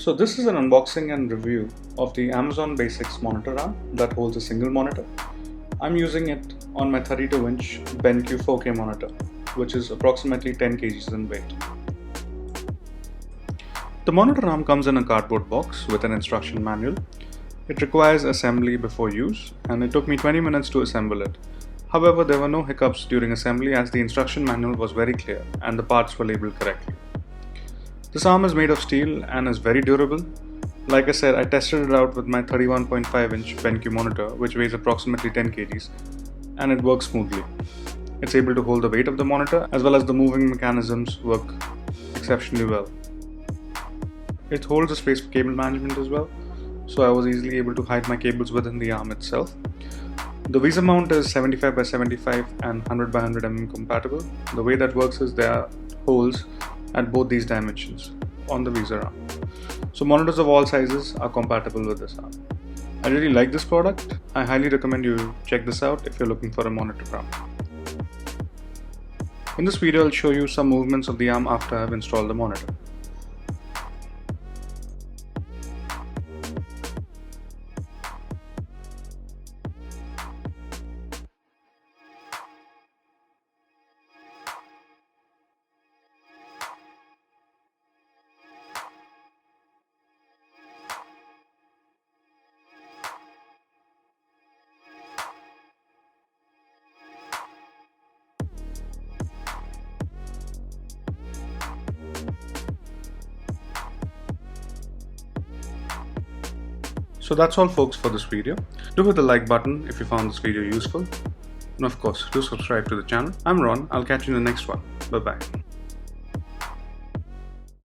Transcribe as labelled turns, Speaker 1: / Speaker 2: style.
Speaker 1: So this is an unboxing and review of the Amazon Basics monitor arm that holds a single monitor. I'm using it on my 32-inch BenQ 4K monitor, which is approximately 10 kgs in weight. The monitor arm comes in a cardboard box with an instruction manual. It requires assembly before use, and it took me 20 minutes to assemble it. However, there were no hiccups during assembly as the instruction manual was very clear and the parts were labeled correctly. This arm is made of steel and is very durable. Like I said, I tested it out with my 31.5-inch BenQ monitor, which weighs approximately 10 kgs, and it works smoothly. It's able to hold the weight of the monitor as well as the moving mechanisms work exceptionally well. It holds a space for cable management as well, so I was easily able to hide my cables within the arm itself. The visor mount is 75 by 75 and 100 by 100 mm compatible. The way that works is there are holes at both these dimensions on the visor arm. So monitors of all sizes are compatible with this arm. I really like this product. I highly recommend you check this out if you're looking for a monitor arm. In this video, I'll show you some movements of the arm after I've installed the monitor. So that's all folks for this video. Do hit the like button if you found this video useful. And of course, do subscribe to the channel. I'm Ron. I'll catch you in the next one. Bye bye.